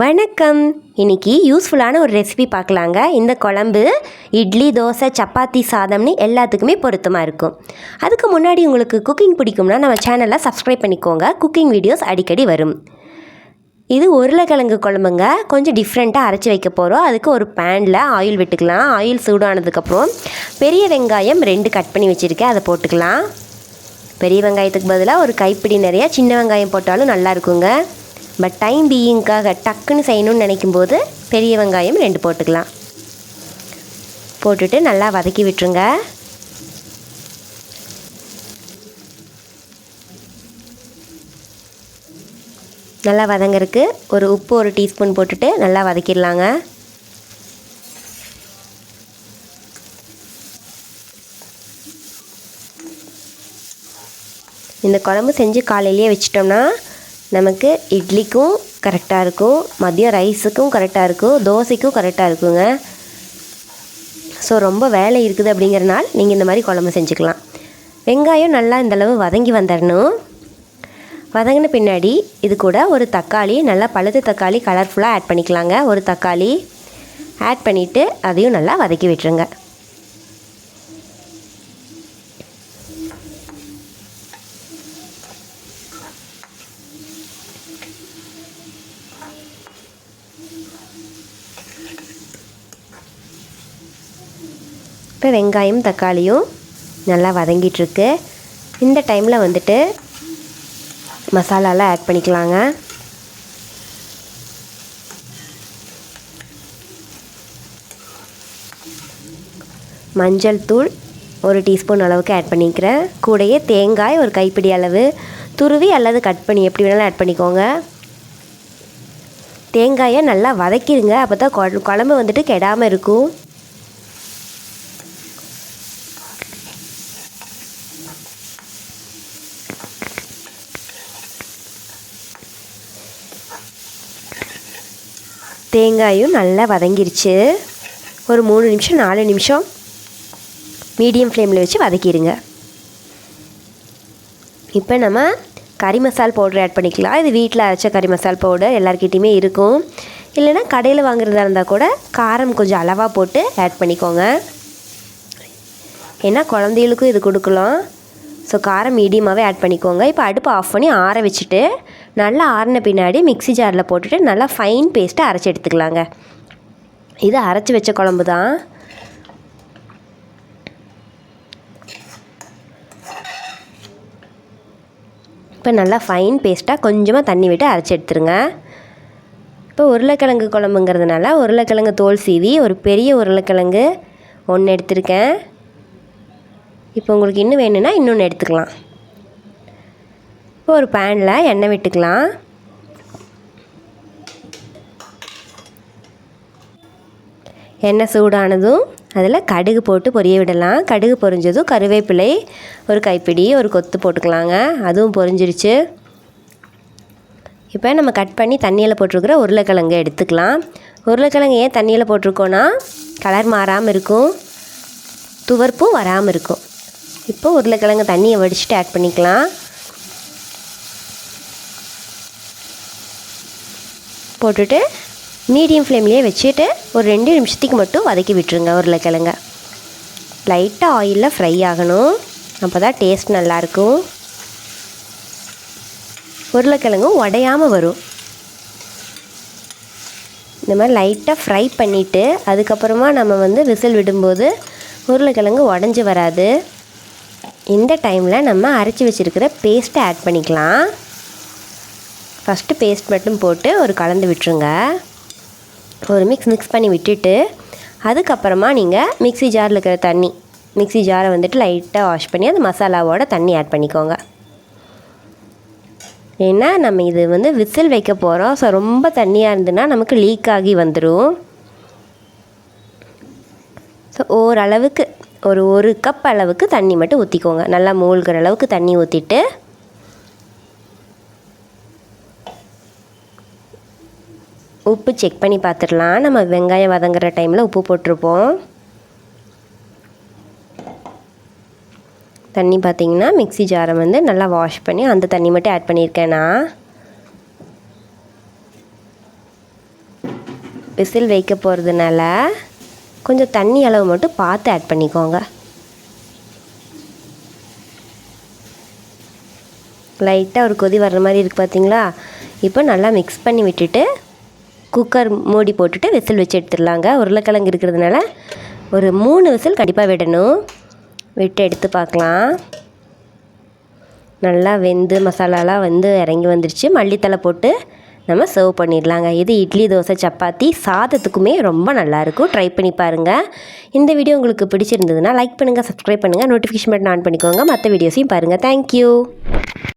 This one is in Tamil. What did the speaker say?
வணக்கம். இன்றைக்கி யூஸ்ஃபுல்லான ஒரு ரெசிபி பார்க்கலாங்க. இந்த குழம்பு இட்லி, தோசை, சப்பாத்தி, சாதம்னு எல்லாத்துக்குமே பொருத்தமாக இருக்கும். அதுக்கு முன்னாடி உங்களுக்கு குக்கிங் பிடிக்கும்னா நம்ம சேனலை சப்ஸ்கிரைப் பண்ணிக்கோங்க. குக்கிங் வீடியோஸ் அடிக்கடி வரும். இது உருளைக்கிழங்கு குழம்புங்க. கொஞ்சம் டிஃப்ரெண்ட்டாக அரைச்சி வைக்க போகிறோம். அதுக்கு ஒரு பேனில் ஆயில் விட்டுக்கலாம். ஆயில் சூடானதுக்கப்புறம் பெரிய வெங்காயம் 2 கட் பண்ணி வச்சுருக்கேன், அதை போட்டுக்கலாம். பெரிய வெங்காயத்துக்கு பதிலாக ஒரு கைப்பிடி நிறையா சின்ன வெங்காயம் போட்டாலும் நல்லா இருக்குங்க. பட் டைம் பீயிங்காக டக்குன்னு செய்யணும்னு நினைக்கும்போது பெரிய வெங்காயம் 2 போட்டுக்கலாம். போட்டுட்டு நல்லா வதக்கி விட்டுருங்க. நல்லா வதங்கிறதுக்கு ஒரு உப்பு 1 டீஸ்பூன் போட்டுட்டு நல்லா வதக்கிடலாங்க. இந்த குழம்பு செஞ்சு காலையிலேயே வச்சிட்டோம்னா நமக்கு இட்லிக்கும் கரெக்டாக இருக்கும், மதியம் ரைஸுக்கும் கரெக்டாக இருக்கும், தோசைக்கும் கரெக்டாக இருக்குங்க. ஸோ ரொம்ப வேலை இருக்குது அப்படிங்கிறனால நீங்கள் இந்த மாதிரி குழம்பு செஞ்சுக்கலாம். வெங்காயம் நல்லா இந்தளவு வதங்கி வந்துடணும். வதங்கின பின்னாடி இது கூட ஒரு தக்காளி, நல்லா பழுத்த தக்காளி கலர்ஃபுல்லாக ஆட் பண்ணிக்கலாங்க. ஒரு தக்காளி ஆட் பண்ணிவிட்டு அதையும் நல்லா வதக்கி விட்டுருங்க. இப்போ வெங்காயம் தக்காளியும் நல்லா வதங்கிட்டுருக்கு. இந்த டைமில் வந்துட்டு மசாலாலாம் ஆட் பண்ணிக்கலாங்க. மஞ்சள் தூள் 1 டீஸ்பூன் அளவுக்கு ஆட் பண்ணிக்கிறேன். கூடயே தேங்காய் ஒரு கைப்பிடி அளவு துருவி அல்லது கட் பண்ணி எப்படி வேணாலும் ஆட் பண்ணிக்கோங்க. தேங்காயை நல்லா வதக்கிடுங்க, அப்போ தான் குழம்பு வந்துட்டு கெடாமல் இருக்கும். தேங்காயும் நல்லா வதங்கிருச்சு. ஒரு 3 நிமிஷம் 4 நிமிஷம் மீடியம் ஃப்ளேமில் வச்சு வதக்கிடுங்க. இப்போ நம்ம கறி மசால் பவுடர் ஆட் பண்ணிக்கலாம். இது வீட்டில் அரைச்ச கறி மசால் பவுடர் எல்லாருக்கிட்டையுமே இருக்கும். இல்லைன்னா கடையில் வாங்குறதா இருந்தால் கூட காரம் கொஞ்சம் அளவாக போட்டு ஆட் பண்ணிக்கோங்க. ஏன்னா குழந்தைகளுக்கும் இது கொடுக்கலாம். ஸோ காரம் மீடியமாகவே ஆட் பண்ணிக்கோங்க. இப்போ அடுப்பை ஆஃப் பண்ணி ஆற வச்சுட்டு நல்லா ஆறின பின்னாடி மிக்ஸி ஜாரில் போட்டுட்டு நல்லா ஃபைன் பேஸ்ட்டை அரைச்சி எடுத்துக்கலாங்க. இது அரைச்சி வச்ச குழம்பு தான். இப்போ நல்லா ஃபைன் பேஸ்ட்டாக கொஞ்சமாக தண்ணி விட்டு அரைச்சி எடுத்துருங்க. இப்போ உருளைக்கிழங்கு குழம்புங்கிறதுனால உருளைக்கிழங்கு தோல் சீவி ஒரு பெரிய உருளைக்கிழங்கு 1 எடுத்திருக்கேன். இப்போ உங்களுக்கு இன்னும் வேணும்னா இன்னொன்று எடுத்துக்கலாம். இப்போ ஒரு பேனில் எண்ணெய் விட்டுக்கலாம். எண்ணெய் சூடானதும் அதில் கடுகு போட்டு பொரிய விடலாம். கடுகு பொரிஞ்சதும் கருவேப்பிலை ஒரு கைப்பிடி ஒரு கொத்து போட்டுக்கலாங்க. அதுவும் பொரிஞ்சிருச்சு. இப்போ நம்ம கட் பண்ணி தண்ணியில் போட்டிருக்கிற உருளைக்கிழங்கு எடுத்துக்கலாம். உருளைக்கிழங்கு ஏன் தண்ணியில் போட்டிருக்கோன்னா கலர் மாறாமல் இருக்கும், துவர்ப்பும் வராமல் இருக்கும். இப்போ உருளைக்கிழங்கு தண்ணியை வடிச்சிட்டு ஆட் பண்ணிக்கலாம். போட்டுட்டு மீடியம் ஃப்ளேம்லேயே வச்சுட்டு ஒரு 2 நிமிஷத்துக்கு மட்டும் வதக்கி விட்டுருங்க. உருளைக்கிழங்க லைட்டாக ஆயிலில் ஃப்ரை ஆகணும், அப்போ தான் டேஸ்ட் நல்லாயிருக்கும். உருளைக்கிழங்கும் உடையாமல் வரும். இந்த மாதிரி லைட்டாக ஃப்ரை பண்ணிவிட்டு அதுக்கப்புறமா நம்ம விசில் விடும்போது உருளைக்கிழங்கு உடஞ்சி வராது. இந்த டைமில் நம்ம அரைச்சி வச்சுருக்கிற பேஸ்ட்டை ஆட் பண்ணிக்கலாம். ஃபஸ்ட்டு பேஸ்ட் மட்டும் போட்டு ஒரு கலந்து விட்டுருங்க. ஒரு மிக்ஸ் பண்ணி விட்டுட்டு அதுக்கப்புறமா நீங்கள் மிக்ஸி ஜாரில் இருக்கிற தண்ணி, மிக்ஸி ஜாரை லைட்டாக வாஷ் பண்ணி அந்த மசாலாவோட தண்ணி ஆட் பண்ணிக்கோங்க. ஏன்னா நம்ம இது விசில் வைக்க போகிறோம். ஸோ ரொம்ப தண்ணியாக இருந்துன்னா நமக்கு லீக் ஆகி வந்துடும். ஸோ ஓரளவுக்கு ஒரு கப் அளவுக்கு தண்ணி மட்டும் ஊற்றிக்கோங்க. நல்லா மூழ்கிற அளவுக்கு தண்ணி ஊற்றிட்டு உப்பு செக் பண்ணி பார்த்துடலாம். நம்ம வெங்காயம் வதங்குற டைமில் உப்பு போட்டிருப்போம். தண்ணி பார்த்திங்கன்னா மிக்ஸி ஜாரை நல்லா வாஷ் பண்ணி அந்த தண்ணி மட்டும் ஆட் பண்ணியிருக்கேன் நான். விசில் வைக்க போகிறதுனால கொஞ்சம் தண்ணி அளவு மட்டும் பார்த்து ஆட் பண்ணிக்கோங்க. லைட்டாக ஒரு கொதி வர்ற மாதிரி இருக்குது பார்த்தீங்களா? இப்போ நல்லா மிக்ஸ் பண்ணி விட்டுட்டு குக்கர் மூடி போட்டுட்டு விசில் வச்சு எடுத்துடலாங்க. உருளைக்கிழங்கு இருக்கிறதுனால ஒரு 3 விசில் கண்டிப்பாக விடணும். விட்டு எடுத்து பார்க்கலாம். நல்லா வெந்து மசாலாலாம் வந்து இறங்கி வந்துடுச்சு. மல்லித்தலை போட்டு நம்ம சர்வ் பண்ணிடலாங்க. இது இட்லி, தோசை, சப்பாத்தி சாதத்துக்குமே ரொம்ப நல்லாயிருக்கும். ட்ரை பண்ணி பாருங்கள். இந்த வீடியோ உங்களுக்கு பிடிச்சிருந்ததுன்னா லைக் பண்ணுங்கள், சப்ஸ்கிரைப் பண்ணுங்கள், நோட்டிஃபிகேஷன் பட்டன் ஆன் பண்ணிக்கோங்க. மற்ற வீடியோஸையும் பாருங்கள். தேங்க்யூ.